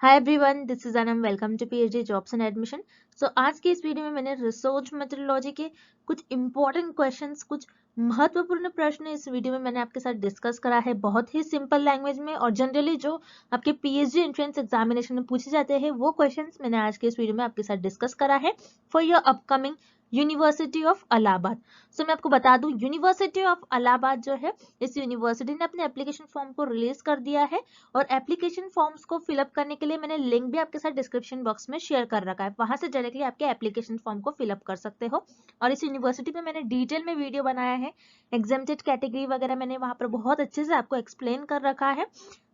Hi everyone, this is Anam. Welcome to PhD jobs and admission. So आज की इस video में मैंने रिसर्च मेथोडोलॉजी के कुछ इंपॉर्टेंट क्वेश्चंस, कुछ महत्वपूर्ण प्रश्न इस वीडियो में मैंने आपके साथ डिस्कस करा है बहुत ही सिंपल लैंग्वेज में। और जनरली जो आपके पीएचडी एंट्रेंस एग्जामिनेशन में पूछे जाते हैं वो क्वेश्चंस मैंने आज के इस वीडियो में आपके साथ डिस्कस करा है for your upcoming university of Allahabad. So मैं आपको बता दूं, यूनिवर्सिटी ऑफ इलाहाबाद जो है, इस यूनिवर्सिटी ने अपने एप्लीकेशन फॉर्म को रिलीज कर दिया है। और एप्लीकेशन फॉर्म्स को फिलअप करने के लिए मैंने लिंक भी आपके साथ डिस्क्रिप्शन बॉक्स में शेयर कर रखा है, वहां से डायरेक्टली आपके एप्लीकेशन फॉर्म को फिलअप कर सकते हो। और इस यूनिवर्सिटी पे मैंने डिटेल में वीडियो बनाया है, एग्जेम्प्टेड कैटेगरी वगैरह मैंने वहां पर बहुत अच्छे से आपको एक्सप्लेन कर रखा है,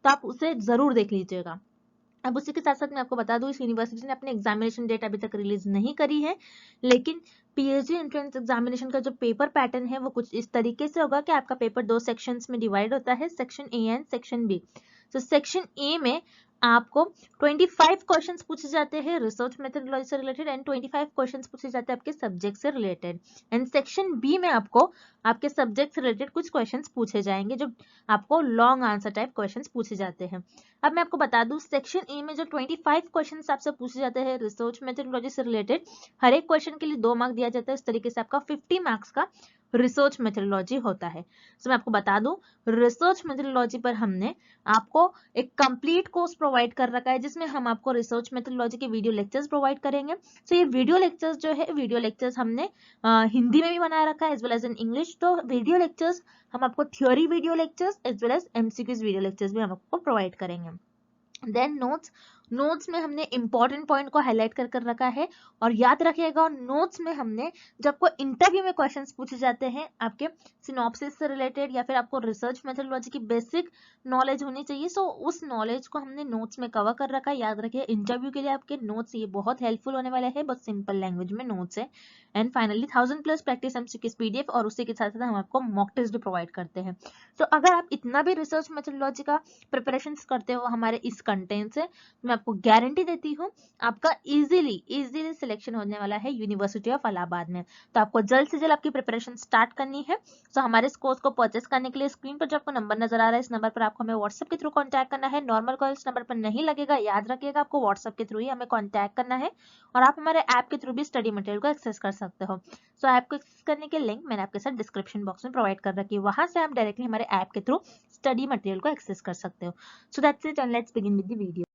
तो आप उसे जरूर देख लीजिएगा। अब उसी के साथ साथ मैं आपको बता दूं, इस यूनिवर्सिटी ने अपने एग्जामिनेशन डेट अभी तक रिलीज नहीं करी है, लेकिन पीएचडी एंट्रेंस एग्जामिनेशन का जो पेपर पैटर्न है वो कुछ इस तरीके से होगा कि आपका पेपर दो सेक्शंस में डिवाइड होता है, section A and section B. तो सेक्शन ए में आपको 25 क्वेश्चंस पूछे जाते हैं रिसर्च मेथोडोलॉजी से रिलेटेड एंड 25 क्वेश्चंस पूछे जाते हैं आपके सब्जेक्ट से रिलेटेड। एंड सेक्शन बी में आपको आपके सब्जेक्ट से रिलेटेड कुछ क्वेश्चंस पूछे जाएंगे, जो आपको लॉन्ग आंसर टाइप क्वेश्चंस पूछे जाते हैं। अब मैं आपको बता दूं, सेक्शन ए में जो 25 क्वेश्चंस आपसे पूछे जाते हैं रिसर्च मेथोडोलॉजी से रिलेटेड, हर एक क्वेश्चन के लिए 2 मार्क दिया जाता है। इस तरीके से आपका 50 मार्क्स का रिसर्च मेथोडोलॉजी होता है। तो मैं आपको बता दूं, रिसर्च मेथोडोलॉजी पर हमने आपको एक कंप्लीट कोर्स प्रोवाइड कर रखा है, जिसमें हम आपको रिसर्च मेथोडोलॉजी के वीडियो लेक्चर्स प्रोवाइड करेंगे। तो ये वीडियो लेक्चर्स जो है, वीडियो लेक्चर्स हमने हिंदी में भी बनाया रखा है as well as in English. तो वीडियो लेक्चर्स हम आपको theory video lectures as well as MCQs video lectures भी हम आपको प्रोवाइड करेंगे। देन नोट्स में हमने इंपॉर्टेंट पॉइंट को हाईलाइट कर रखा है। और याद रखिएगा, नोट्स में हमने जब आपको इंटरव्यू में क्वेश्चंस पूछे जाते हैं आपके सिनॉप्सिस से रिलेटेड या फिर आपको रिसर्च मेथोडोलॉजी की बेसिक नॉलेज होनी चाहिए, सो उस नॉलेज को हमने नोट्स में कवर कर रखा है। याद रखिए, इंटरव्यू के लिए आपके नोट्स ये बहुत हेल्पफुल होने वाले हैं, बहुत सिंपल लैंग्वेज में नोट्स है। And finally 1000+ practice MCQs PDF, और उसी के साथ साथ हम आपको मॉक टेस्ट भी प्रोवाइड करते हैं। तो अगर आप इतना भी रिसर्च मेथोडोलॉजी का प्रिपरेशन करते हो हमारे इस कंटेंट से, मैं आपको गारंटी देती हूँ आपका इजीली सिलेक्शन होने वाला है यूनिवर्सिटी ऑफ इलाहाबाद में। तो आपको जल्द से जल्द आपकी प्रिपरेशन स्टार्ट करनी है। तो हमारे इस कोर्स को परचेस करने के लिए स्क्रीन पर जो आपको नंबर नजर आ रहा है, इस नंबर पर आपको हमें व्हाट्सएप के थ्रू कॉन्टैक्ट करना है। नॉर्मल कॉल इस नंबर पर नहीं लगेगा, याद रखिएगा, आपको व्हाट्सएप के थ्रू ही हमें कॉन्टैक्ट करना है। और आप हमारे ऐप के थ्रू भी स्टडी मटेरियल को एक्सेस कर सकते हो। सो ऐप को एक्सेस करने के लिंक मैंने आपके साथ डिस्क्रिप्शन बॉक्स में प्रोवाइड कर रखी है, वहां से आप डायरेक्टली हमारे ऐप के थ्रू स्टडी मटेरियल को एक्सेस कर सकते हो। So that's it, and let's begin with the video.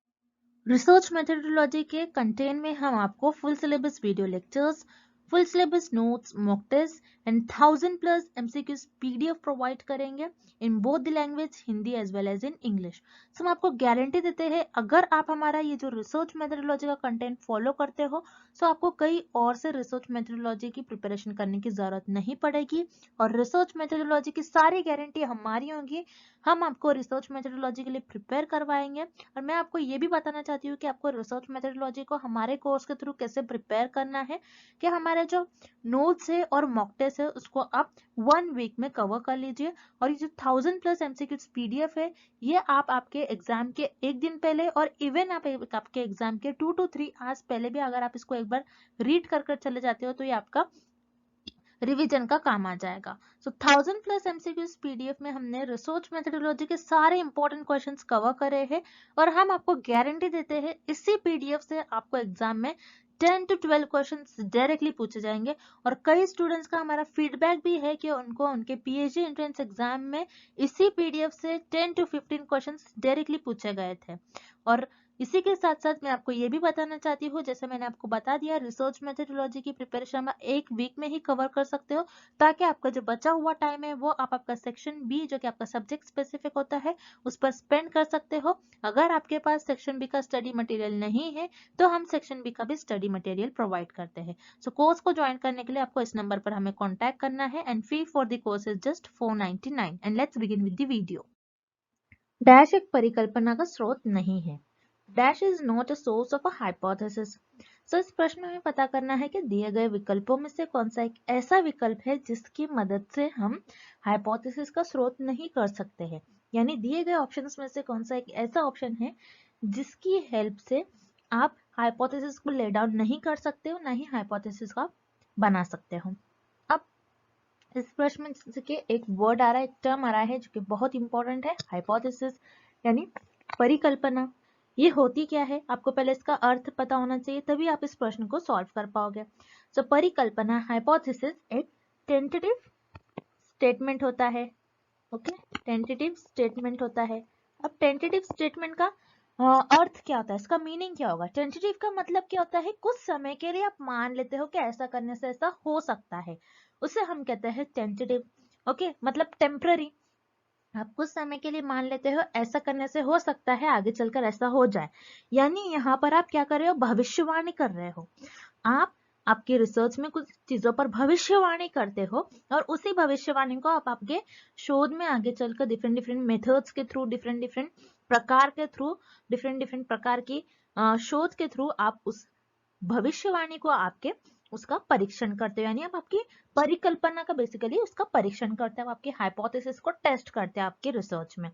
Research methodology के कंटेंट में हम आपको full syllabus video lectures, full syllabus notes, mock test and 1000+ MCQs PDF provide करेंगे in both the language, Hindi as well as in English. So हम आपको guarantee देते हैं, अगर आप हमारा ये जो रिसर्च मेथोडोलॉजी का कंटेंट फॉलो करते हो, तो आपको कई और से रिसर्च मेथोडोलॉजी की प्रिपरेशन करने की जरूरत नहीं पड़ेगी। और रिसर्च मेथोडोलॉजी की सारी गारंटी हमारी होगी, हम आपको रिसर्च मेथोडोलॉजी के लिए प्रिपेयर करवाएंगे। और मैं आपको ये भी बताना चाहती हूँ कि आपको रिसर्च मेथोडोलॉजी को हमारे कोर्स के थ्रू कैसे प्रिपेयर करना है, कि हमारे जो नोट्स है और मॉक टेस्ट है उसको आप 1 वीक में कवर कर लीजिए। और ये जो 1000+ एमसीक्यूज पीडीएफ है, ये आप आपके एग्जाम के एक दिन पहले और इवन आप आपके एग्जाम के 2 to 3 आवर्स पहले भी अगर आप इसको एक बार रीड कर चले जाते हो, तो ये आपका रिवीजन का काम आ जाएगा। सो 1000+ एमसीक्यूज पीडीएफ में हमने रिसर्च मेथोडोलॉजी के सारे इंपॉर्टेंट क्वेश्चंस कवर करे हैं। और हम आपको गारंटी देते हैं, इसी पीडीएफ से आपको एग्जाम में 10 to 12 क्वेश्चंस डायरेक्टली पूछे जाएंगे। और कई स्टूडेंट्स का हमारा फीडबैक भी है कि उनको उनके पीएचडी एंट्रेंस एग्जाम में इसी पीडीएफ से 10 to 15 क्वेश्चंस डायरेक्टली पूछे गए थे। और इसी के साथ साथ मैं आपको ये भी बताना चाहती हूँ, जैसे मैंने आपको बता दिया, रिसर्च मेथोडोलॉजी की प्रिपरेशन आप 1 वीक में ही कवर कर सकते हो, ताकि आपका जो बचा हुआ टाइम है वो आप आपका सेक्शन बी, जो कि आपका सब्जेक्ट स्पेसिफिक होता है, उस पर स्पेंड कर सकते हो। अगर आपके पास सेक्शन बी का स्टडी मटेरियल नहीं है, तो हम सेक्शन बी का भी स्टडी मटेरियल प्रोवाइड करते हैं। सो कोर्स को ज्वाइन करने के लिए आपको इस नंबर पर हमें कॉन्टैक्ट करना है। And fee for the course is just 499। And let's begin with the video. Dash एक परिकल्पना का स्रोत नहीं है। Dash is not a source of a hypothesis. So इस प्रश्न में हमें पता करना है कि दिए गए विकल्पों में से कौन सा एक ऐसा विकल्प है जिसकी मदद से हम हाइपोथेसिस का स्रोत नहीं कर सकते हैं। यानी दिए गए ऑप्शंस में से कौन सा एक ऐसा ऑप्शन है जिसकी हेल्प से आप हाइपोथेसिस को ले डाउन नहीं कर सकते हो, ना ही हाइपोथेसिस का बना सकते हो। अब इस प्रश्न में के एक वर्ड आ रहा है, एक टर्म आ रहा है जो कि बहुत इंपॉर्टेंट है, हाइपोथेसिस यानी परिकल्पना। ये होती क्या है, आपको पहले इसका अर्थ पता होना चाहिए, तभी आप इस प्रश्न को सॉल्व कर पाओगे। सो परिकल्पना, हाइपोथेसिस, एक टेंटेटिव स्टेटमेंट होता है। ओके, टेंटेटिव स्टेटमेंट होता है। अब टेंटेटिव स्टेटमेंट का अर्थ क्या होता है, इसका मीनिंग क्या होगा? टेंटेटिव का मतलब क्या होता है, कुछ समय के लिए आप मान लेते हो कि ऐसा करने से ऐसा हो सकता है, उसे हम कहते हैं टेंटेटिव। ओके, मतलब टेम्पररी, आप कुछ समय के लिए मान लेते हो ऐसा करने से हो सकता है आगे चलकर ऐसा हो जाए। यानी यहाँ पर आप क्या कर रहे हो, भविष्यवाणी कर रहे हो। आप आपकी रिसर्च में कुछ चीजों पर भविष्यवाणी करते हो और उसी भविष्यवाणी को आप आपके शोध में आगे चलकर डिफरेंट डिफरेंट मेथड्स के थ्रू, डिफरेंट डिफरेंट प्रकार के थ्रू, डिफरेंट डिफरेंट प्रकार की शोध के थ्रू आप उस भविष्यवाणी को आपके उसका परीक्षण करते हो। यानी आप आपकी परिकल्पना का बेसिकली उसका परीक्षण करते हो, आपकी हाइपोथेसिस को टेस्ट करते हैं आपके रिसर्च में।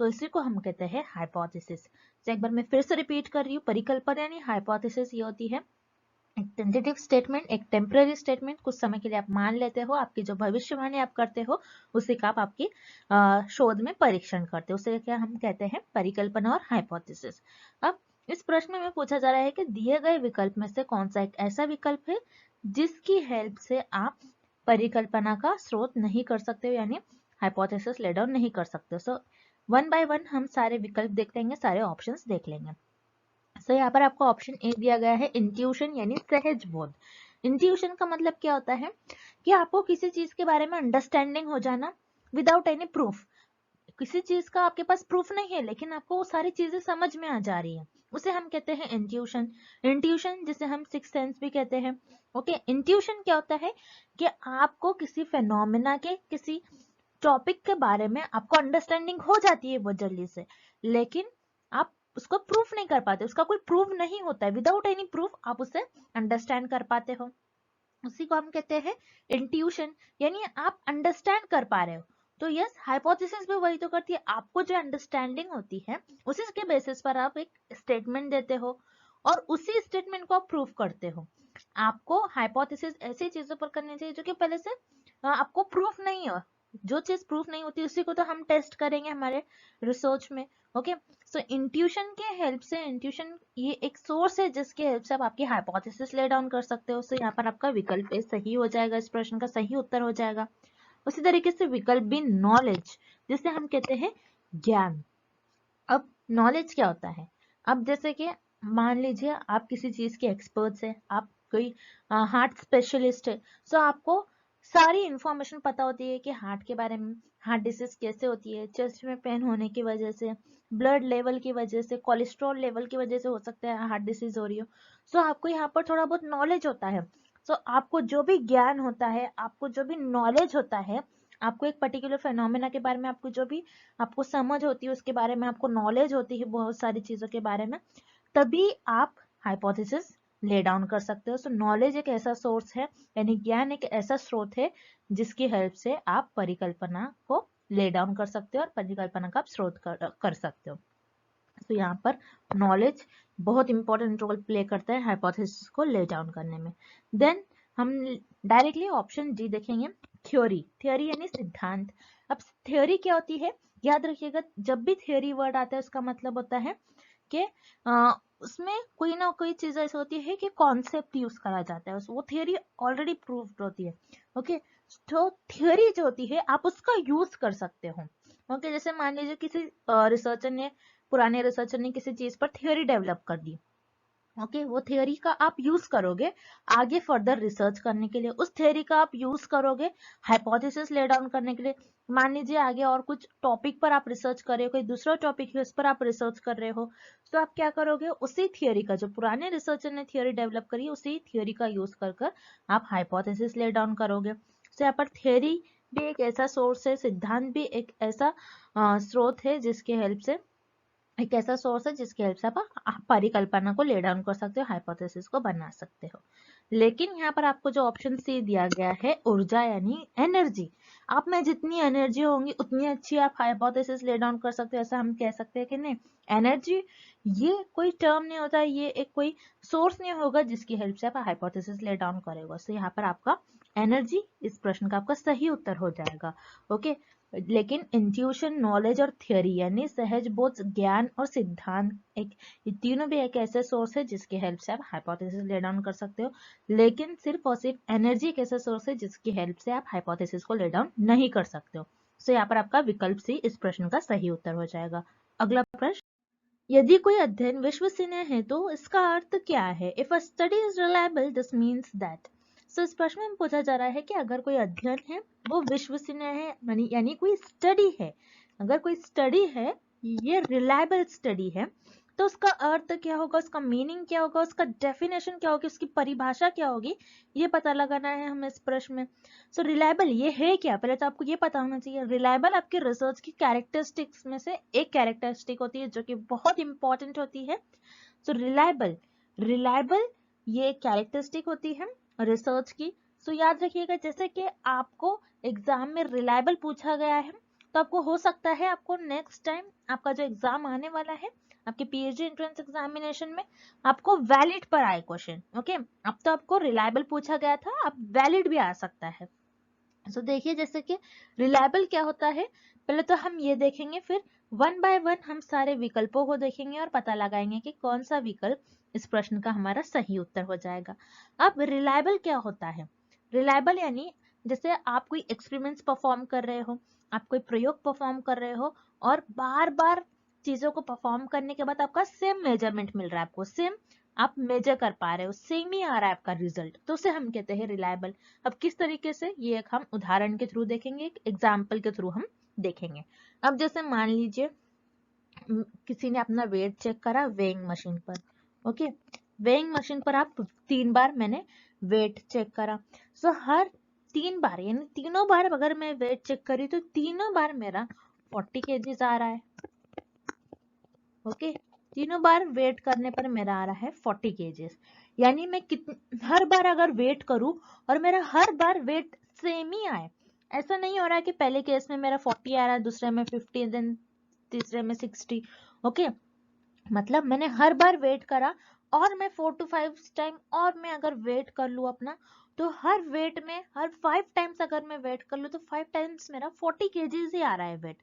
सो इसी को हम कहते हैं हाइपोथेसिस। तो एक बार मैं फिर से रिपीट कर रही हूँ, परिकल्पना यानी हाइपोथेसिस ये होती है एक टेंटेटिव स्टेटमेंट, एक टेम्पररी स्टेटमेंट, कुछ समय के लिए आप मान लेते हो, आपकी जो भविष्यवाणी आप करते हो उसी का आप आपकी शोध में परीक्षण करते हो, उसे क्या हम कहते हैं, परिकल्पना और हाइपोथेसिस। अब इस प्रश्न में पूछा जा रहा है कि दिए गए विकल्प में से कौन सा एक ऐसा विकल्प है जिसकी हेल्प से आप परिकल्पना का स्रोत नहीं कर सकते हो, यानी हाइपोथेसिस ले डाउन नहीं कर सकते। सो वन बाय वन हम सारे विकल्प देख लेंगे, सारे ऑप्शंस देख लेंगे। सो यहाँ पर आपको ऑप्शन ए दिया गया है इंट्यूशन यानी सहज बोध। इंट्यूशन का मतलब क्या होता है कि आपको किसी चीज के बारे में अंडरस्टैंडिंग हो जाना विदाउट एनी प्रूफ। किसी चीज का आपके पास प्रूफ नहीं है लेकिन आपको वो सारी चीजें समझ में आ जा रही है, उसे हम कहते हैं इंट्यूशन। इंट्यूशन जिसे हम सिक्स सेंस भी कहते हैं। ओके, इंट्यूशन क्या होता है कि आपको किसी फेनोमेना के, किसी टॉपिक के बारे में आपको अंडरस्टैंडिंग हो जाती है बहुत जल्दी से, लेकिन आप उसको प्रूफ नहीं कर पाते, उसका कोई प्रूफ नहीं होता है, विदाउट एनी प्रूफ आप उसे अंडरस्टैंड कर पाते हो, उसी को हम कहते हैं इंट्यूशन, यानी आप अंडरस्टैंड कर पा रहे हो। तो यस, हाइपोथेसिस भी वही तो करती है, आपको जो अंडरस्टैंडिंग होती है उसी के बेसिस पर आप एक स्टेटमेंट देते हो और उसी स्टेटमेंट को आप प्रूफ करते हो। आपको हाइपोथेसिस ऐसी चीजों पर करनी चाहिए जो कि पहले से आपको प्रूफ नहीं हो। जो चीज प्रूफ नहीं होती उसी को तो हम टेस्ट करेंगे हमारे रिसर्च में। ओके, सो इंट्यूशन के हेल्प से, इंट्यूशन ये एक सोर्स है जिसके हेल्प से आप आपकी हाइपोथेसिस ले डाउन कर सकते हो। सो यहाँ पर आपका विकल्प ए सही हो जाएगा, इस प्रश्न का सही उत्तर हो जाएगा। उसी तरीके से विकल्प बी नॉलेज, जिसे हम कहते हैं ज्ञान। अब नॉलेज क्या होता है, अब जैसे कि मान लीजिए आप किसी चीज के एक्सपर्ट्स है, आप कोई हार्ट स्पेशलिस्ट है, सो आपको सारी इंफॉर्मेशन पता होती है कि हार्ट के बारे में, हार्ट डिसीज कैसे होती है, चेस्ट में पेन होने की वजह से, ब्लड लेवल की वजह से, कोलेस्ट्रॉल लेवल की वजह से हो सकता है हार्ट डिसीज हो रही हो। सो आपको यहाँ पर थोड़ा बहुत नॉलेज होता है। सो आपको जो भी ज्ञान होता है, आपको जो भी नॉलेज होता है, आपको एक पर्टिकुलर फेनोमेना के बारे में आपको जो भी आपको समझ होती है, उसके बारे में आपको नॉलेज होती है बहुत सारी चीजों के बारे में, तभी आप हाइपोथेसिस ले डाउन कर सकते हो। सो नॉलेज एक ऐसा सोर्स है, यानी ज्ञान एक ऐसा स्रोत है जिसकी हेल्प से आप परिकल्पना को ले डाउन कर सकते हो और परिकल्पना का आप स्रोत कर सकते हो। तो यहाँ पर नॉलेज बहुत इंपॉर्टेंट रोल प्ले करता है हाइपोथेसिस को ले डाउन करने में। देन हम डायरेक्टली ऑप्शन डी देखेंगे, थ्योरी। थ्योरी यानी सिद्धांत। अब थ्योरी क्या होती है, याद रखिएगा, जब भी थ्योरी वर्ड आता है उसका मतलब होता है कि उसमें कोई ना कोई चीज ऐसी होती है कि कॉन्सेप्ट यूज करा जाता है, वो थ्योरी ऑलरेडी प्रूव्ड होती है। ओके, तो थ्योरी जो होती है आप उसका यूज कर सकते हो। ओके, जैसे मान लीजिए किसी रिसर्चर ने, पुराने रिसर्चर ने किसी चीज पर थ्योरी डेवलप कर दी। ओके, वो थ्योरी का आप यूज करोगे आगे फर्दर रिसर्च करने के लिए, उस थ्योरी का आप यूज करोगे हाइपोथेसिस ले डाउन करने के लिए। मान लीजिए आगे और कुछ टॉपिक पर आप रिसर्च कर रहे हो, कोई दूसरा टॉपिक है उस पर आप रिसर्च कर रहे हो, तो आप क्या करोगे, उसी थ्योरी का, जो पुराने रिसर्चर ने थ्योरी डेवलप करी उसी थ्योरी का यूज कर कर आप हाइपोथेसिस ले डाउन करोगे। तो यहाँ पर थ्योरी भी एक ऐसा सोर्स है, सिद्धांत भी एक ऐसा स्रोत है जिसके हेल्प से, एक ऐसा सोर्स है जिसकी हेल्प से आप परिकल्पना को ले डाउन कर सकते हो, हाइपोथेसिस को बना सकते हो। लेकिन यहाँ पर आपको जो ऑप्शन सी दिया गया है ऊर्जा यानी एनर्जी, आप में जितनी एनर्जी होंगी उतनी अच्छी आप हाइपोथेसिस ले डाउन कर सकते हो, ऐसा हम कह सकते हैं कि नहीं। एनर्जी ये कोई टर्म नहीं होता, ये एक कोई सोर्स नहीं होगा जिसकी हेल्प से आप हाइपोथेसिस ले डाउन करेगा। तो यहाँ पर आपका एनर्जी इस प्रश्न का आपका सही उत्तर हो जाएगा। ओके, लेकिन इंट्यूशन, नॉलेज और थियोरी यानी सहज बोध, ज्ञान और सिद्धांत, एक ये तीनों भी एक ऐसे सोर्स है जिसकी हेल्प से आप हाइपोथेसिस ले डाउन कर सकते हो। लेकिन सिर्फ और सिर्फ एनर्जी एक ऐसा सोर्स है जिसकी हेल्प से आप हाइपोथेसिस को ले डाउन नहीं कर सकते हो। सो यहाँ पर आपका विकल्प सी इस प्रश्न का सही उत्तर हो जाएगा। अगला प्रश्न, यदि कोई अध्ययन विश्वसनीय है तो इसका अर्थ क्या है? If a study is reliable this means that. So इस प्रश्न में पूछा जा रहा है कि अगर कोई अध्ययन है वो विश्वसनीय है, यानी कोई स्टडी है, अगर कोई स्टडी है ये रिलायबल स्टडी है, तो उसका अर्थ क्या होगा, उसका मीनिंग क्या होगा, उसका डेफिनेशन क्या होगी, उसकी परिभाषा क्या होगी, ये पता लगाना है हमें इस प्रश्न में। सो रिलायबल ये है क्या, पहले तो आपको ये पता होना चाहिए। रिलायबल आपके रिसर्च की कैरेक्टरिस्टिक्स में से एक कैरेक्टरिस्टिक होती है जो कि बहुत इंपॉर्टेंट होती है। सो रिलायबल रिलायबल ये कैरेक्टरिस्टिक होती है रिसर्च की। सो याद रखिएगा, जैसे कि आपको एग्जाम में रिलायबल पूछा गया है तो आपको हो सकता है आपको नेक्स्ट टाइम आपका जो एग्जाम आने वाला है आपके पीएचडी एंट्रेंस एग्जामिनेशन में आपको वैलिड पर आए क्वेश्चन। ओके, अब तो आपको रिलायबल पूछा गया था, अब वैलिड भी आ सकता है। सो देखिए, जैसे कि रिलायबल क्या होता है, पहले तो हम ये देखेंगे, फिर वन बाय वन हम सारे विकल्पों को देखेंगे और पता लगाएंगे कि कौन सा विकल्प इस प्रश्न का हमारा सही उत्तर हो जाएगा। अब रिलायबल क्या होता है? रिलायबल यानी जैसे आप कोई एक्सपेरिमेंट्स परफॉर्म कर रहे हो, आप कोई प्रयोग परफॉर्म कर रहे हो और बार बार चीजों को परफॉर्म करने के बाद आपका सेम मेजरमेंट मिल रहा है, आपको सेम आप मेजर कर पा रहे हो, सेम ही आ रहा है आपका रिजल्ट, तो उसे हम कहते हैं रिलायबल। अब किस तरीके से, ये एक हम उदाहरण के थ्रू देखेंगे, एक एग्जाम्पल के थ्रू हम देखेंगे। अब जैसे मान लीजिए किसी ने अपना वेट चेक करा वेइंग मशीन पर। ओके, वेइंग मशीन पर आप 3 बार मैंने वेट चेक करा। सो हर 3 बार यानी तीनों बार अगर मैं वेट चेक करी तो तीनों बार मेरा 40 केजीज आ रहा है। ओके, तीनों बार वेट करने पर मेरा आ रहा है 40 केजीज। यानी मैं हर बार अगर वेट करूं और मेरा हर बार वेट सेम ही आए, ऐसा नहीं हो रहा है कि पहले केस में मेरा 40 आ रहा है, दूसरे में 50, देन तीसरे में 60। ओके, मतलब मैंने हर बार वेट करा और मैं 4 to 5 टाइम और मैं अगर वेट कर लूं अपना, तो हर वेट में हर 5 टाइम्स अगर मैं वेट कर लूं तो 5 टाइम्स मेरा 40 केजीज ही आ रहा है वेट।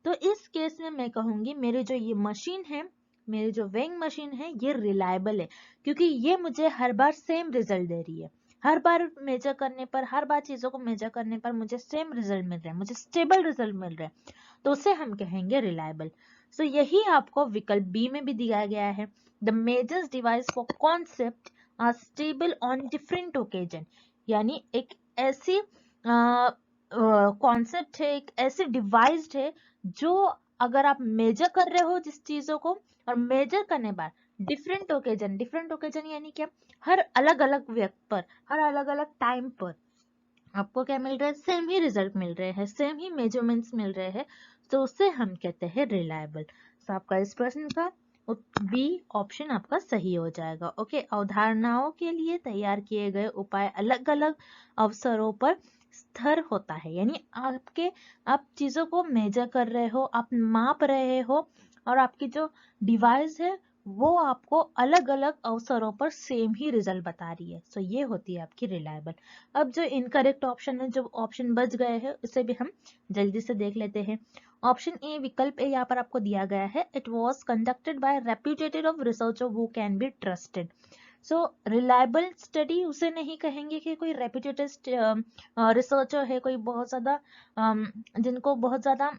तो इस केस में मैं कहूंगी मेरी जो ये मशीन है, मेरी जो वेइंग मशीन है, ये रिलायबल है, क्योंकि ये मुझे हर बार सेम रिजल्ट दे रही है। हर बार मेजर करने पर, हर बार चीजों को मेजर करने पर मुझे सेम रिजल्ट मिल रहा है, मुझे स्टेबल रिजल्ट मिल रहा है, तो उसे हम कहेंगे रिलायबल। सो यही आपको विकल्प बी में भी दिया गया है। The measures device for concept are stable on different occasion, यानी एक ऐसी कॉन्सेप्ट है, एक ऐसी डिवाइस है जो अगर आप मेजर कर रहे हो जिस चीजों को, और मेजर करने बाद डिफरेंट ओकेजन यानी क्या, हर अलग अलग व्यक्ति पर, हर अलग अलग टाइम पर आपको क्या मिल रहा है, सेम ही रिजल्ट मिल रहे हैं, सेम ही मेजरमेंट्स मिल रहे हैं, तो उसे हम कहते हैं रिलायबल। तो आपका इस प्रश्न का बी ऑप्शन आपका सही हो जाएगा। ओके, अवधारणाओं के लिए तैयार किए गए उपाय अलग अलग अवसरों पर स्थिर होता है, यानी आप चीजों को मेजर कर रहे हो, आप माप रहे हो, और आपकी जो डिवाइस है वो आपको अलग अलग अवसरों पर सेम ही रिजल्ट बता रही है। सो ये होती है आपकी रिलायबल। अब जो इनकरेक्ट ऑप्शन है, जो ऑप्शन बच गए हैं, उसे भी हम जल्दी से देख लेते हैं। ऑप्शन ए, विकल्प ए यहाँ पर आपको दिया गया है, it was conducted by reputed of researcher who can be trusted. So reliable study उसे नहीं कहेंगे कि कोई रेप्यूटेड रिसर्चर है, कोई बहुत ज्यादा जिनको बहुत ज्यादा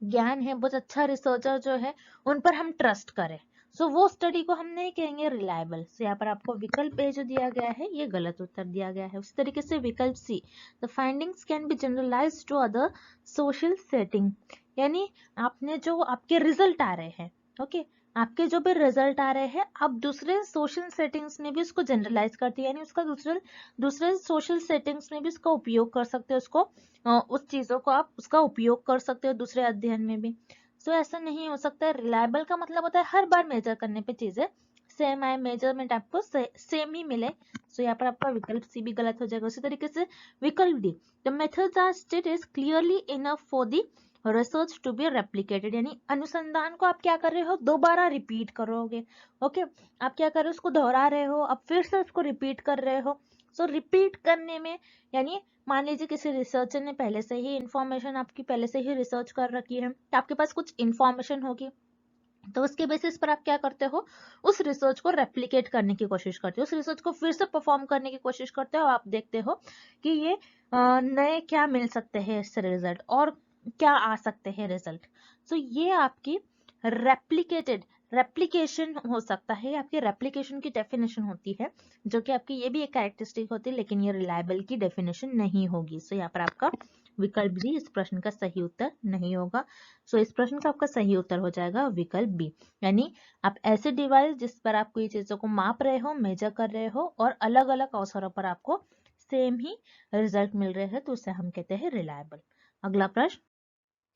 ज्ञान है, बहुत अच्छा रिसर्चर जो है, उन पर हम ट्रस्ट करें। सो वो स्टडी को हम नहीं कहेंगे रिलायबल। सो यहाँ पर आपको विकल्प ए जो दिया गया है ये गलत उत्तर दिया गया है। उस तरीके से विकल्प C, the findings can be generalized to other social setting, यानी आपने जो आपके रिजल्ट आ रहे हैं, ओके, आपके जो भी रिजल्ट आ रहे हैं, आप दूसरे सोशल सेटिंग्स में भी उसको जनरलाइज करते हैं, यानी उसका दूसरे सोशल सेटिंग्स में भी उसका उपयोग कर सकते हो, उसको उस चीजों को आप उसका उपयोग कर सकते हो दूसरे अध्ययन में भी। सो ऐसा नहीं हो सकता है। रिलायबल का मतलब होता है हर बार मेजर करने पे चीजें सेम आए, मेजरमेंट आपको सेम ही मिले। सो यहाँ पर आपका विकल्प सी भी गलत हो जाएगा। उसी तरीके से विकल्प डी, the methods are stated clearly enough for the research to be replicated, यानी अनुसंधान को आप क्या कर रहे हो, दोबारा रिपीट करोगे। ओके, आप क्या कर रहे हो, उसको दोहरा रहे हो, अब फिर से उसको रिपीट कर रहे हो, सो रिपीट करने में, यानी मान लीजिए किसी रिसर्चर ने पहले से ही इंफॉर्मेशन आपकी पहले से ही रिसर्च कर रखी है, तो आपके पास कुछ इंफॉर्मेशन होगी, तो उसके बेसिस पर आप क्या करते हो, उस रिसर्च को रेप्लिकेट करने की कोशिश करते हो, उस रिसर्च को फिर से परफॉर्म करने की कोशिश करते हो। आप देखते हो कि ये नए क्या मिल सकते हैं इससे रिजल्ट, और क्या आ सकते हैं रिजल्ट। सो ये आपकी रेप्लिकेशन हो सकता है, आपकी रेप्लिकेशन की डेफिनेशन होती है, जो कि आपकी ये भी एक कैरेक्टरिस्टिक होती है, लेकिन ये रिलायबल की डेफिनेशन नहीं होगी। सो यहाँ पर आपका विकल्प डी इस प्रश्न का सही उत्तर नहीं होगा। सो इस प्रश्न का आपका सही उत्तर हो जाएगा विकल्प बी, यानी आप ऐसे डिवाइस जिस पर आप कोई चीजों को माप रहे हो, मेजर कर रहे हो, और अलग अलग अवसरों पर आपको सेम ही रिजल्ट मिल रहे हैं, तो उसे हम कहते हैं रिलायबल। अगला प्रश्न,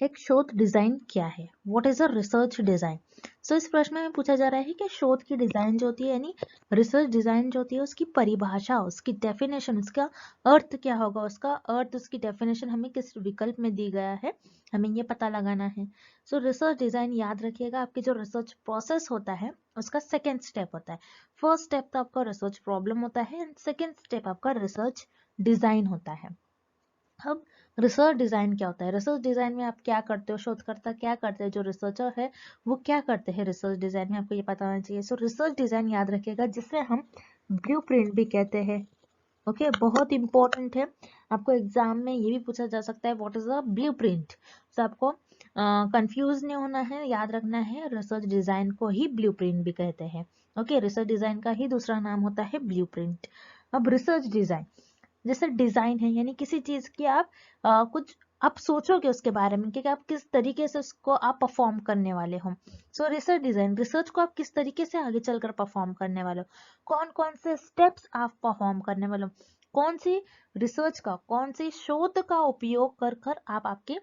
एक शोध डिजाइन क्या है? What is a research design? So इस प्रश्न में पूछा जा रहा है कि शोध की डिजाइन जो होती है, यानी रिसर्च डिजाइन जो होती है, उसकी परिभाषा, उसकी डेफिनेशन, उसका अर्थ क्या होगा, उसका अर्थ, उसकी डेफिनेशन हमें किस विकल्प में दी गया है, हमें ये पता लगाना है। सो रिसर्च डिजाइन याद रखिएगा, आपकी जो रिसर्च प्रोसेस होता है उसका सेकेंड स्टेप होता है। फर्स्ट स्टेप तो आपका रिसर्च प्रॉब्लम होता है, एंड सेकेंड स्टेप आपका रिसर्च डिजाइन होता है। अब रिसर्च डिजाइन क्या होता है? रिसर्च डिजाइन में आप क्या करते हो, शोधकर्ता क्या करते हैं, जो रिसर्चर है वो क्या करते हैं रिसर्च डिजाइन में, आपको ये पता होना चाहिए। सो रिसर्च डिजाइन याद रखिएगा, जिसे हम ब्लूप्रिंट भी कहते हैं। ओके, बहुत इंपॉर्टेंट है, आपको एग्जाम में ये भी पूछा जा सकता है, व्हाट इज अ ब्लूप्रिंट। सो आपको कंफ्यूज नहीं होना है, याद रखना है, रिसर्च डिजाइन को ही ब्लूप्रिंट भी कहते हैं। ओके, रिसर्च डिजाइन का ही दूसरा नाम होता है ब्लूप्रिंट। अब रिसर्च डिजाइन जैसे डिजाइन है, यानी किसी चीज की आप कुछ आप सोचोगे उसके बारे में कि आप किस तरीके से उसको आप परफॉर्म करने वाले हो। सो रिसर्च डिजाइन, रिसर्च को आप किस तरीके से आगे चलकर परफॉर्म करने वाले हो, कौन कौन से स्टेप्स आप परफॉर्म करने वाले हो, कौन सी रिसर्च का, कौन सी शोध का उपयोग कर कर आप आपके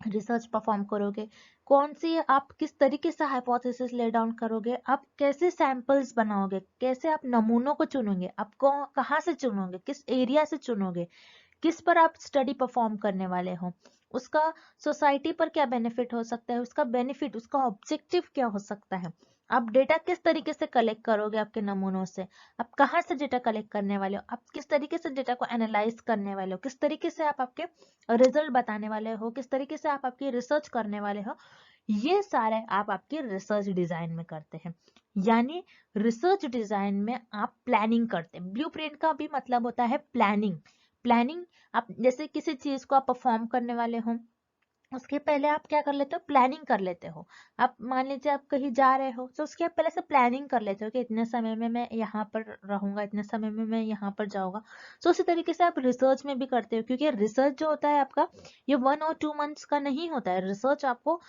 रिसर्च परफॉर्म करोगे, कौन सी आप किस तरीके से हाइपोथेसिस ले डाउन करोगे, आप कैसे सैंपल्स बनाओगे, कैसे आप नमूनों को चुनोगे, आप कहाँ से चुनोगे, किस एरिया से चुनोगे, किस पर आप स्टडी परफॉर्म करने वाले हो, उसका सोसाइटी पर क्या बेनिफिट हो सकता है, उसका बेनिफिट, उसका ऑब्जेक्टिव क्या हो सकता है, आप डेटा किस तरीके से कलेक्ट करोगे आपके नमूनों से, आप कहाँ से डेटा कलेक्ट करने वाले हो, आप किस तरीके से डेटा को एनालाइज करने वाले हो, किस तरीके से आप आपके रिजल्ट बताने वाले हो, किस तरीके से आप आपकी रिसर्च करने वाले हो, ये सारे आप आपके रिसर्च डिजाइन में करते हैं। यानी रिसर्च डिजाइन में आप प्लानिंग करते हैं। ब्लूप्रिंट का भी मतलब होता है प्लानिंग। प्लानिंग, आप जैसे किसी चीज को आप परफॉर्म करने वाले हो, उसके पहले आप क्या कर लेते हो, प्लानिंग कर लेते हो। आप मान लीजिए आप कहीं जा रहे हो, तो उसके आप पहले से प्लानिंग कर लेते हो कि इतने समय में मैं यहाँ पर रहूंगा, इतने समय में मैं यहाँ पर जाऊंगा। तो उसी तरीके से आप रिसर्च में भी करते हो, क्योंकि रिसर्च जो होता है आपका, ये 1 और 2 मंथ्स का नहीं होता है। रिसर्च आपको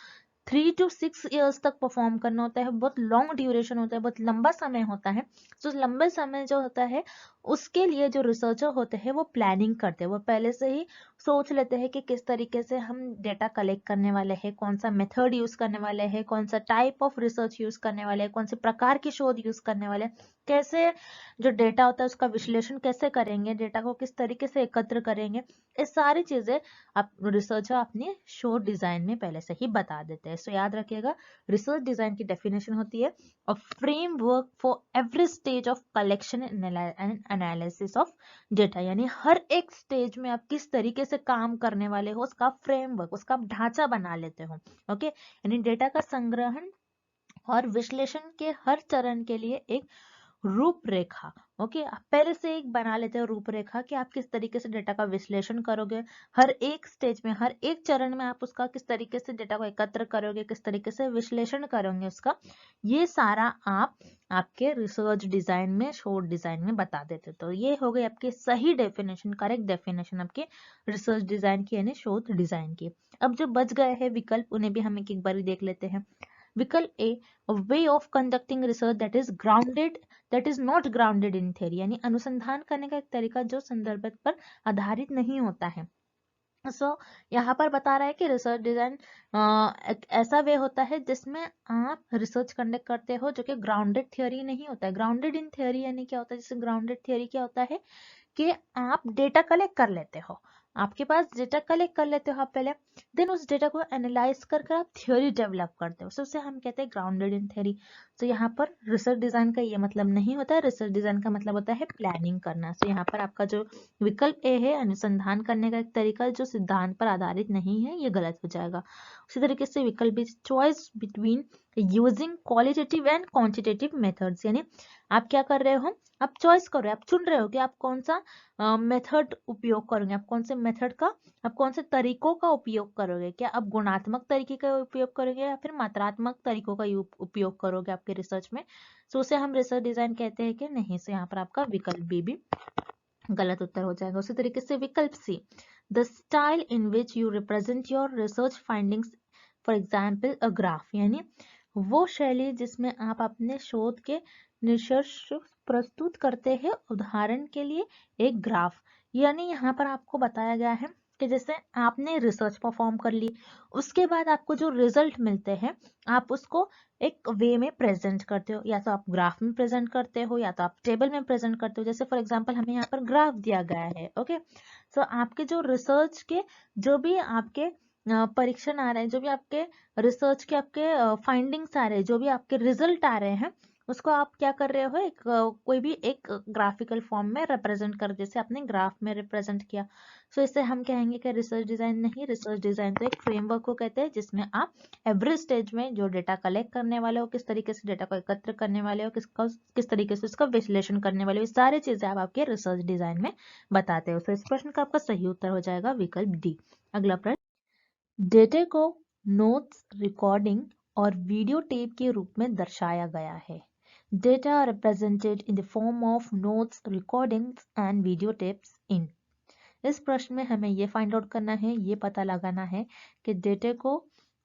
3 to 6 years तक परफॉर्म करना होता है, बहुत लॉन्ग ड्यूरेशन होता है, बहुत लंबा समय होता है। तो लंबे समय जो होता है, उसके लिए जो रिसर्चर होते हैं वो प्लानिंग करते हैं, वो पहले से ही सोच लेते हैं कि किस तरीके से हम डेटा कलेक्ट करने वाले हैं, कौन सा मेथड यूज करने वाले हैं, कौन सा टाइप ऑफ रिसर्च यूज करने वाले हैं, कौन से प्रकार की शोध यूज करने वाले हैं, कैसे जो डेटा होता है उसका विश्लेषण कैसे करेंगे, डेटा को किस तरीके से एकत्र करेंगे, ये सारी चीजें आप रिसर्चर अपने शोध डिजाइन में पहले से ही बता देते हैं। सो याद रखिएगा, रिसर्च डिजाइन की डेफिनेशन होती है a framework for every stage of collection and analysis of data, यानी हर एक स्टेज में आप किस तरीके से काम करने वाले हो, उसका फ्रेमवर्क, उसका ढांचा बना लेते हो। ओके, यानी डेटा का संग्रहण और विश्लेषण के हर चरण के लिए एक रूपरेखा। ओके, आप पहले से एक बना लेते हो रूपरेखा कि आप किस तरीके से डेटा का विश्लेषण करोगे, हर एक स्टेज में, हर एक चरण में आप उसका किस तरीके से डेटा को एकत्र करोगे, किस तरीके से विश्लेषण करोगे उसका, ये सारा आप आपके रिसर्च डिजाइन में, शोध डिजाइन में बता देते। तो ये हो गई आपकी सही डेफिनेशन, करेक्ट डेफिनेशन आपके रिसर्च डिजाइन की, यानी शोध डिजाइन की। अब जो बच गए हैं विकल्प, उन्हें भी हम एक बार देख लेते हैं। विकल्प ए, a way of conducting research that is not grounded in theory, यानी अनुसंधान करने का एक तरीका जो संदर्भ पर आधारित नहीं होता है। यहाँ पर बता रहा है कि रिसर्च डिजाइन एक ऐसा वे होता है जिसमें आप रिसर्च कंडक्ट करते हो जो कि ग्राउंडेड थियोरी नहीं होता है। ग्राउंडेड इन थियोरी यानी क्या होता है, जैसे ग्राउंडेड थियोरी क्या होता है कि आप डेटा कलेक्ट कर लेते हो, आपके पास डेटा कलेक्ट कर लेते हो आप पहले, देन उस डेटा को एनालाइज कर आप थ्योरी डेवलप करते हो, उसे हम कहते हैं ग्राउंडेड इन थ्योरी। तो यहाँ पर रिसर्च डिजाइन का ये मतलब नहीं होता है, रिसर्च डिजाइन का मतलब होता है प्लानिंग करना। तो यहाँ पर आपका जो विकल्प ए है, अनुसंधान करने का एक तरीका जो सिद्धांत पर आधारित नहीं है, ये गलत हो जाएगा। उसी तरीके से विकल्प बी, choice between using qualitative and quantitative methods, यानी आप क्या कर रहे हो, आप चॉइस कर रहे हो, आप चुन रहे हो कि आप कौन सा मेथड उपयोग करोगे, आप कौन से मेथड का, आप कौन से तरीकों का उपयोग करोगे, क्या आप गुणात्मक तरीके का उपयोग करोगे या फिर मात्रात्मक तरीकों का उपयोग करोगे आपके रिसर्च में। तो उसे हम रिसर्च डिजाइन कहते हैं कि नहीं। से यहाँ पर आपका विकल्प बी भी गलत उत्तर हो जाएगा। उसी तरीके से विकल्प C, the style in which you represent your research findings, for example a graph, यानी वो शैली जिसमें आप अपने शोध के निष्कर्ष प्रस्तुत करते हैं, उदाहरण के लिए एक ग्राफ। यानी यहाँ पर आपको बताया गया है कि जैसे आपने रिसर्च परफॉर्म कर ली, उसके बाद आपको जो रिजल्ट मिलते हैं आप उसको एक वे में प्रेजेंट करते हो, या तो आप ग्राफ में प्रेजेंट करते हो या तो आप टेबल में प्रेजेंट करते हो। जैसे फॉर एग्जांपल हमें यहाँ पर ग्राफ दिया गया है, ओके। सो आपके जो रिसर्च के जो भी आपके परीक्षण आ रहे हैं, जो भी आपके रिसर्च के आपके फाइंडिंग्स आ रहे हैं, जो भी आपके रिजल्ट आ रहे हैं, उसको आप क्या कर रहे हो, एक कोई भी एक ग्राफिकल फॉर्म में रिप्रेजेंट कर, जैसे आपने ग्राफ में रिप्रेजेंट किया। सो इससे हम कहेंगे कि रिसर्च डिजाइन नहीं, रिसर्च डिजाइन तो एक फ्रेमवर्क को कहते हैं जिसमें आप एवरी स्टेज में जो डेटा कलेक्ट करने वाले हो, किस तरीके से डेटा को एकत्र करने वाले हो, किस तरीके से उसका विश्लेषण करने वाले हो, ये सारी चीजें आप आपके रिसर्च डिजाइन में बताते हो। तो इस प्रश्न का आपका सही उत्तर हो जाएगा विकल्प डी। अगला प्रश्न, डेटा को नोट्स, रिकॉर्डिंग और वीडियो टेप के रूप में दर्शाया गया है। Data are represented in the form of notes, recordings and video tapes in। इस प्रश्न में हमें ये फाइंड आउट करना है, ये पता लगाना है कि डेटा को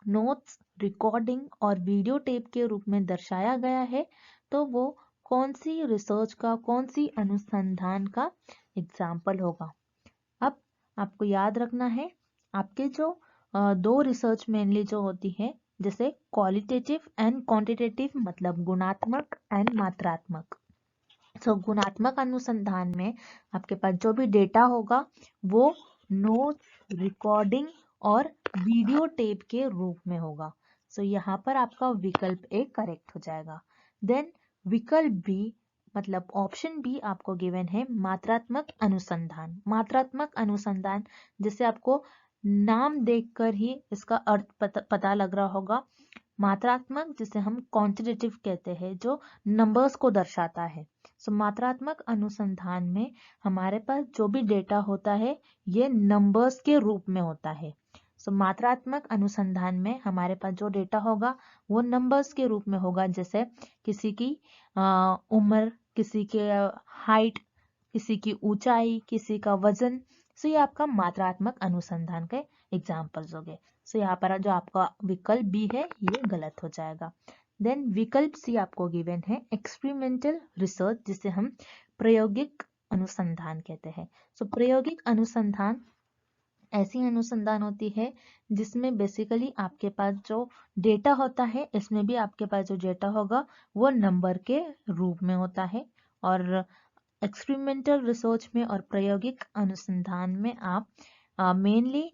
नोट्स, रिकॉर्डिंग और वीडियो टेप के रूप में दर्शाया गया है, तो वो कौन सी रिसर्च का, कौन सी अनुसंधान का एग्जाम्पल होगा। अब आपको याद रखना है, आपके जो दो रिसर्च मेनली जो होती है, जैसे क्वालिटेटिव एंड क्वांटिटेटिव, मतलब गुणात्मक एंड मात्रात्मक। तो गुणात्मक अनुसंधान में आपके पास जो भी डेटा होगा वो नोट्स, रिकॉर्डिंग और वीडियो टेप के रूप में होगा। सो यहाँ पर आपका विकल्प ए करेक्ट हो जाएगा। देन विकल्प बी, मतलब ऑप्शन बी आपको गिवन है मात्रात्मक अनुसंधान। मात्रात्मक अनुसंधान, जैसे आपको नाम देखकर ही इसका अर्थ पता लग रहा होगा। मात्रात्मक जिसे हम क्वांटिटेटिव कहते हैं, जो नंबर्स को दर्शाता है। सो मात्रात्मक अनुसंधान में हमारे पास जो भी डेटा होता है ये नंबर्स के रूप में होता है। सो मात्रात्मक अनुसंधान में हमारे पास जो डेटा होगा वो नंबर्स के रूप में होगा, जैसे किसी की उम्र, किसी के हाइट, किसी की ऊंचाई, किसी का वजन। सो ये आपका मात्रात्मक अनुसंधान के एग्जाम्पल्स हो गए। सो यहाँ पर जो आपका विकल्प बी है ये गलत हो जाएगा। देन विकल्प सी आपको गिवन है एक्सपेरिमेंटल रिसर्च, जिसे हम प्रायोगिक अनुसंधान कहते हैं। सो प्रायोगिक अनुसंधान ऐसी अनुसंधान होती है जिसमें बेसिकली आपके पास जो डेटा होता है, इसमें भी आपके पास जो डेटा होगा वो नंबर के रूप में होता है। और एक्सपेरिमेंटल रिसर्च में और प्रायोगिक अनुसंधान में आप मेनली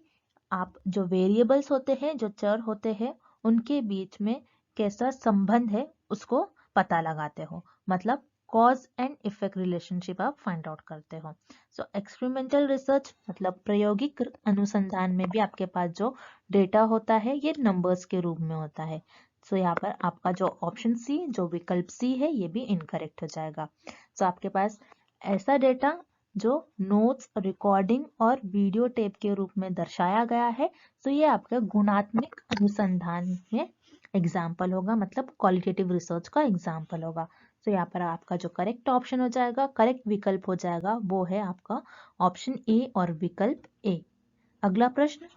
आप जो वेरिएबल्स होते हैं, जो चर होते हैं, उनके बीच में कैसा संबंध है उसको पता लगाते हो, मतलब कॉज एंड इफेक्ट रिलेशनशिप आप फाइंड आउट करते हो। सो एक्सपेरिमेंटल रिसर्च मतलब प्रायोगिक अनुसंधान में भी आपके पास जो डेटा होता है ये नंबर्स के रूप में होता है। सो यहाँ पर आपका जो ऑप्शन सी, जो विकल्प सी है, ये भी इनकरेक्ट हो जाएगा। सो आपके पास ऐसा डेटा जो नोट्स, रिकॉर्डिंग और वीडियो टेप के रूप में दर्शाया गया है, तो ये आपका गुणात्मक अनुसंधान में एग्जाम्पल होगा, मतलब क्वालिटेटिव रिसर्च का एग्जाम्पल होगा। तो यहाँ पर आपका जो करेक्ट ऑप्शन हो जाएगा, करेक्ट विकल्प हो जाएगा, वो है आपका ऑप्शन ए और विकल्प ए। अगला प्रश्न,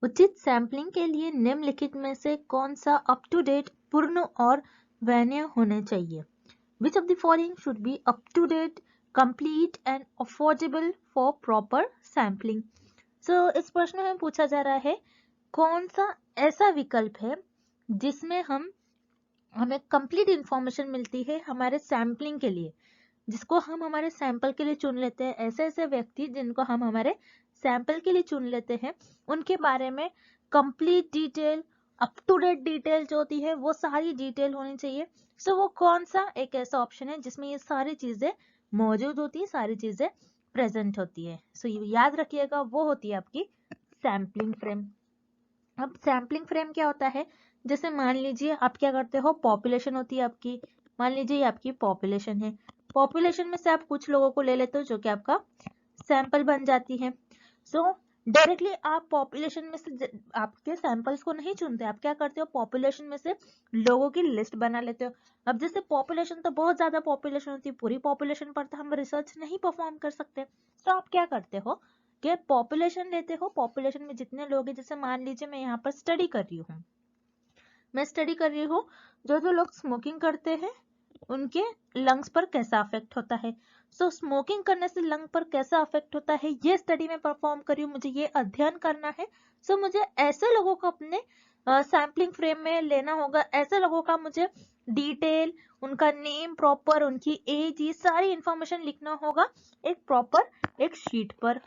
उचित सैंपलिंग के लिए निम्नलिखित में से कौन सा अप टू डेट, पूर्ण और वैन्य होने चाहिए। Which of the following should be up to date, complete and affordable for proper sampling? So इस प्रश्न में पूछा जा रहा है कौन सा ऐसा विकल्प है जिसमें हमें कंप्लीट इंफॉर्मेशन मिलती है हमारे सैम्पलिंग के लिए, जिसको हम हमारे सैंपल के लिए चुन लेते हैं। ऐसे ऐसे व्यक्ति जिनको हम हमारे सैंपल के लिए चुन लेते हैं, उनके बारे में complete detail, up to date detail जो होती है वो सारी डिटेल होनी चाहिए। सो वो कौन सा एक ऐसा ऑप्शन है जिसमें ये सारी चीजें मौजूद होती है, सारी चीजें प्रेजेंट होती है। सो याद रखिएगा वो होती है आपकी सैम्पलिंग फ्रेम। अब सैम्पलिंग फ्रेम क्या होता है, जैसे मान लीजिए आप क्या करते हो, पॉपुलेशन होती है आपकी, मान लीजिए ये आपकी पॉपुलेशन है, पॉपुलेशन में से आप कुछ लोगों को ले लेते हो जो कि आपका सैंपल बन जाती है। सो डायरेक्टली आप पॉपुलेशन में से आपके सैंपल्स को नहीं चुनते, आप क्या करते हो, पॉपुलेशन में से लोगों की लिस्ट बना लेते हो। अब जैसे पॉपुलेशन तो बहुत ज्यादा पॉपुलेशन होती है, पूरी पॉपुलेशन पर तो हम रिसर्च नहीं परफॉर्म कर सकते, तो आप क्या करते हो कि पॉपुलेशन लेते हो, पॉपुलेशन में जितने लोग हैं, जैसे मान लीजिए मैं यहाँ पर स्टडी कर रही हूँ, मैं स्टडी कर रही हूँ जो जो लोग स्मोकिंग करते हैं उनके लंग्स पर कैसा अफेक्ट होता है। सो स्मोकिंग करने से लंग पर कैसा अफेक्ट होता है ये स्टडी में परफॉर्म कर रही हूँ, मुझे ये अध्ययन करना है। सो मुझे ऐसे लोगों को अपने सैम्पलिंग फ्रेम में लेना होगा, ऐसे लोगों का मुझे डिटेल, उनका नेम प्रॉपर, उनकी एज, ये सारी इंफॉर्मेशन लिखना होगा एक प्रॉपर एक शीट पर।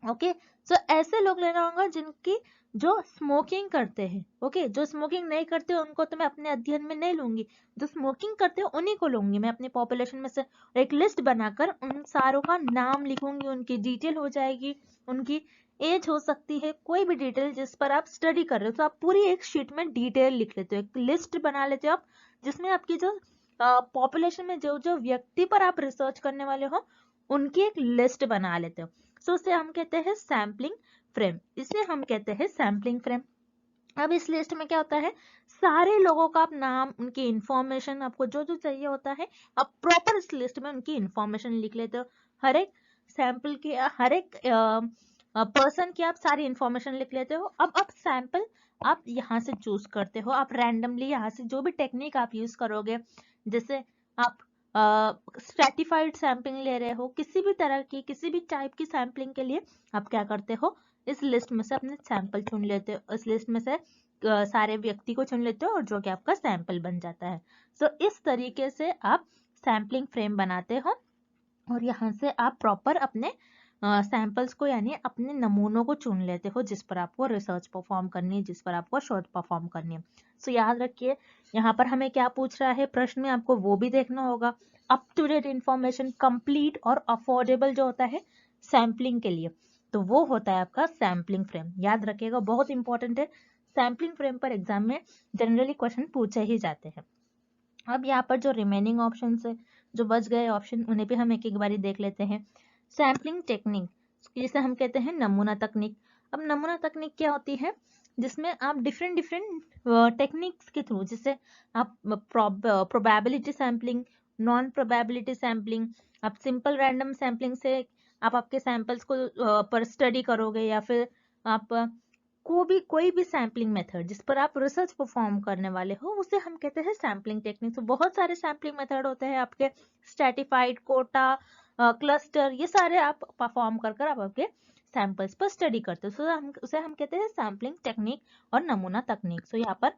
ओके, सो ऐसे लोग लेना होगा जिनकी जो स्मोकिंग करते हैं। ओके, जो स्मोकिंग नहीं करते उनको तो मैं अपने अध्ययन में नहीं लूंगी, जो स्मोकिंग करते हैं उन्हीं को लूंगी मैं अपनी पॉपुलेशन में से। एक लिस्ट बनाकर उन सारों का नाम लिखूंगी, उनकी डिटेल हो जाएगी, उनकी एज हो सकती है, कोई भी डिटेल जिस पर आप स्टडी कर रहे हो। तो आप पूरी एक शीट में डिटेल लिख लेते हो, एक लिस्ट बना लेते हो आप, जिसमें आपकी जो पॉपुलेशन में जो जो व्यक्ति पर आप रिसर्च करने वाले हो उनकी एक लिस्ट बना लेते हो। सो उसे हम कहते हैं सैम्पलिंग फ्रेम, इसे हम कहते हैं सैम्पलिंग फ्रेम। अब इस लिस्ट में क्या होता है, सारे लोगों का आप नाम, उनकी इंफॉर्मेशन, आपको जो जो चाहिए होता है आप प्रॉपर इस लिस्ट में उनकी इंफॉर्मेशन लिख लेते हो। हर एक सैंपल के, हर एक पर्सन की आप सारी इंफॉर्मेशन लिख लेते हो। अब सैंपल आप यहाँ से चूज करते हो, आप रैंडमली यहाँ से जो भी टेक्निक आप यूज करोगे, जैसे आप स्ट्रैटिफाइड सैंपलिंग ले रहे हो, किसी भी तरह की, किसी भी टाइप की सैंपलिंग के लिए आप क्या करते हो, इस लिस्ट में से अपने सैंपल चुन लेते हो, इस लिस्ट में से सारे व्यक्ति को चुन लेते हो और जो कि आपका सैंपल बन जाता है। सो इस तरीके से आप सैंपलिंग फ्रेम बनाते हो और यहाँ से आप प्रॉपर अपने सैंपल्स को यानी अपने नमूनों को चुन लेते हो जिस पर आपको रिसर्च परफॉर्म करनी है, जिस पर आपको शोध परफॉर्म करनी है। सो याद रखिए यहाँ पर हमें क्या पूछ रहा है प्रश्न में, आपको वो भी देखना होगा। Up to date information, complete और अफोर्डेबल जो होता है सैंपलिंग के लिए, तो वो होता है आपका सैंपलिंग फ्रेम। याद रखिएगा, बहुत इंपॉर्टेंट है। सैंपलिंग फ्रेम पर एग्जाम में जनरली क्वेश्चन पूछे ही जाते हैं। अब यहाँ पर जो रिमेनिंग ऑप्शन है, जो बच गए ऑप्शन, उन्हें भी हम एक एक बारी देख लेते हैं। सैम्पलिंग टेक्निक, जिसे हम कहते हैं नमूना तकनीक। अब नमूना तकनीक क्या होती है, जिसमें आप डिफरेंट डिफरेंट टेक्निक्स के थ्रू, जिससे आप probability sampling, non probability sampling, आप सिंपल रैंडम सैम्पलिंग से आप आपके सैंपल्स को पर स्टडी करोगे, या फिर आप कोई भी सैम्पलिंग मेथड जिस पर आप रिसर्च परफॉर्म करने वाले हो उसे हम कहते हैं सैम्पलिंग टेक्निक। तो बहुत सारे सैम्पलिंग मेथड होते हैं आपके, स्ट्रैटिफाइड, कोटा, क्लस्टर, ये सारे आप परफॉर्म कर आप आपके सैंपल्स पर स्टडी करते हो। तो उसे हम कहते हैं सैम्पलिंग टेक्निक और नमूना तकनीक। सो यहाँ पर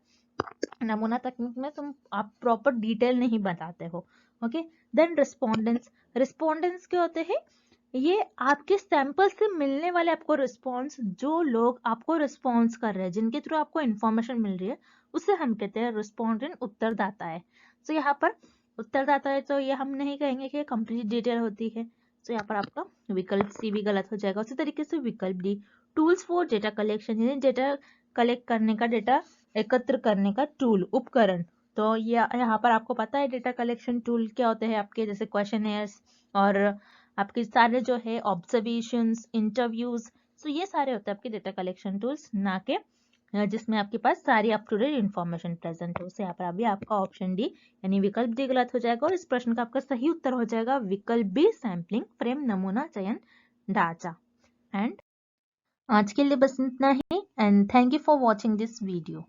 नमूना तकनीक में आप प्रॉपर डिटेल नहीं बताते हो। Okay, then रिस्पोंडेंस। रिस्पोंडेंस क्या होते हैं, ये आपके सैंपल से मिलने वाले आपको रिस्पॉन्स, जो लोग आपको रिस्पॉन्स कर रहे हैं, जिनके थ्रू आपको इन्फॉर्मेशन मिल रही है, उसे हम कहते हैं रिस्पोंडेंट, उत्तरदाता है। तो यहाँ पर उत्तरदाता है तो ये हम नहीं कहेंगे कि कंप्लीट डिटेल होती है। तो यहाँ पर आपका विकल्प सी भी गलत हो जाएगा। उसी तरीके से विकल्प D, tools for data collection, यानी डेटा कलेक्ट करने का, डेटा एकत्र करने का टूल, उपकरण। तो ये यहाँ पर आपको पता है डेटा कलेक्शन टूल क्या होते हैं आपके, जैसे क्वेश्चनेयर्स और आपके सारे जो है ऑब्जर्वेशंस, इंटरव्यूज। तो ये सारे होते हैं आपके डेटा कलेक्शन टूल्स, ना के जिसमें आपके पास सारी up to date information present हो। यहाँ पर अभी आपका ऑप्शन डी यानी विकल्प डी गलत हो जाएगा और इस प्रश्न का आपका सही उत्तर हो जाएगा विकल्प बी, सैम्पलिंग फ्रेम नमूना चयन ढांचा। एंड आज के लिए बस इतना ही, and thank you for watching this video.